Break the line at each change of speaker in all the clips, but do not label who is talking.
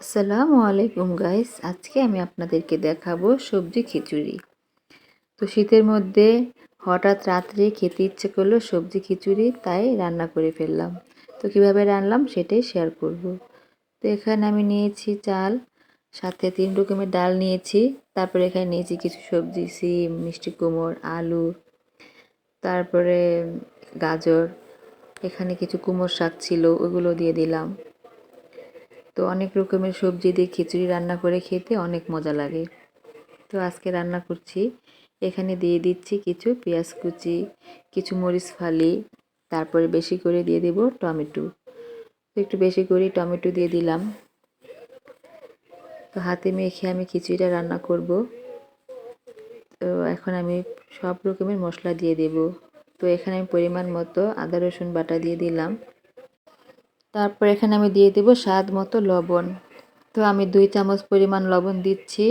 আসসালামু আলাইকুম গাইস, আজকে আমি আপনাদেরকে দেখাবো সবজি খিচুড়ি। তো শীতের মধ্যে হঠাৎ রাত্রে খেতে ইচ্ছে করলো সবজি খিচুড়ি, তাই রান্না করে ফেললাম। তো কিভাবে রান্নালাম সেটাই শেয়ার করব। তো এখানে আমি নিয়েছি চাল, সাথে 3 রকমের ডাল নিয়েছি। তারপরে এখানে নিয়েছি কিছু সবজি, সিম, মিষ্টি কুমড়, আলু, তারপরে গাজর, এখানে কিছু কুমড়ো শাক ছিল, ওগুলো দিয়ে দিলাম। তো অনেক রকমের সবজি দিয়ে খিচুড়ি রান্না করে খেতে অনেক মজা লাগে। তো আজকে রান্না করছি, এখানে দিয়ে দিচ্ছি কিছু পেঁয়াজ কুচি, কিছু মরিচ ফালি, তারপরে বেশি করে দিয়ে দেব টমেটো। তো একটু বেশি করে টমেটো দিয়ে দিলাম। তো হাতে মেখে আমি খিচুড়িটা রান্না করব। তো এখন আমি সব রকমের মশলা দিয়ে দেব। তো এখানে আমি পরিমাণ মতো আদা রসুন বাটা দিয়ে দিলাম। তারপর এখানে আমি দিয়ে দেব স্বাদ মতো লবণ। তো আমি 2 চামচ পরিমাণ লবণ দিচ্ছি,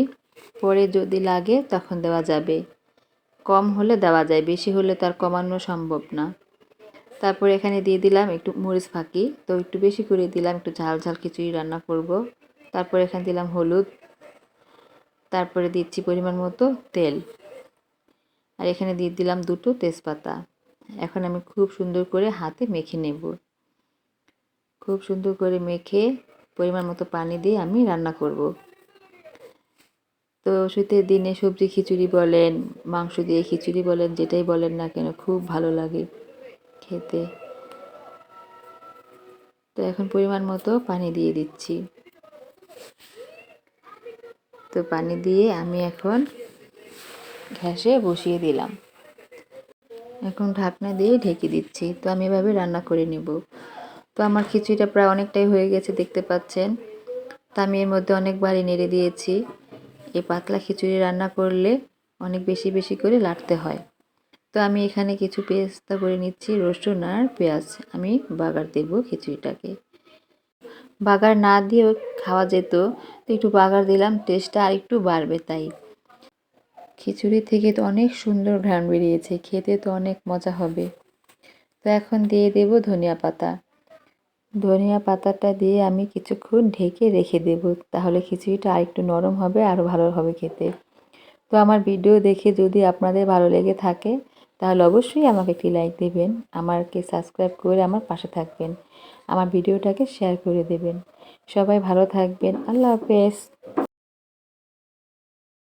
পরে যদি লাগে তখন দেওয়া যাবে। কম হলে দেওয়া যায়, বেশি হলে তার কমানো সম্ভব না। তারপর এখানে দিয়ে দিলাম একটু মরিচ ফাঁকি, তো একটু বেশি করে দিলাম, একটু ঝাল ঝাল খিচুড়ি রান্না করব। তারপর এখানে দিলাম হলুদ, তারপরে দিচ্ছি পরিমাণ মতো তেল, আর এখানে দিয়ে দিলাম 2টো তেজপাতা। এখন আমি খুব সুন্দর করে হাতে মেখে নেব। খুব সুন্দর করে মেখে পরিমাণ মতো পানি দিয়ে আমি রান্না করব। তো শীতের দিনে সবজি খিচুড়ি বলেন, মাংস দিয়ে খিচুড়ি বলেন, যেটাই বলেন না কেন, খুব ভালো লাগে খেতে। তো এখন পরিমাণ মতো পানি দিয়ে দিচ্ছি। তো পানি দিয়ে আমি এখন গ্যাসে বসিয়ে দিলাম। এখন ঢাকনা দিয়ে ঢেকে দিচ্ছি। তো আমি এভাবে রান্না করে নেব। তো আমার খিচুড়িটা প্রায় অনেকটাই হয়ে গেছে, দেখতে পাচ্ছেন। তো আমি এর মধ্যে অনেকবারই নেড়ে দিয়েছি। এই পাতলা খিচুড়ি রান্না করলে অনেক বেশি বেশি করে লাড়তে হয়। তো আমি এখানে কিছু পেস্তা করে নিচ্ছি, রসুন আর পেঁয়াজ। আমি বাগার দেব খিচুড়িটাকে। বাগার না দিয়েও খাওয়া যেত, তো একটু বাগার দিলাম, টেস্টটা আর একটু বাড়বে তাই। খিচুড়ি থেকে তো অনেক সুন্দর ঘ্রাণ বেরিয়েছে, খেতে তো অনেক মজা হবে। তো এখন দিয়ে দেব ধনিয়া পাতা। ধনিয়া পাতাটা দিয়ে আমি কিছুক্ষণ ঢেকে রেখে দেব, তাহলে খিচুড়িটা আরেকটু নরম হবে, আরও ভালো হবে খেতে। তো আমার ভিডিও দেখে যদি আপনাদের ভালো লেগে থাকে, তাহলে অবশ্যই আমাকে একটি লাইক দেবেন, আমাকে সাবস্ক্রাইব করে আমার পাশে থাকবেন, আমার ভিডিওটাকে শেয়ার করে দেবেন। সবাই ভালো থাকবেন। আল্লাহ হাফেজ।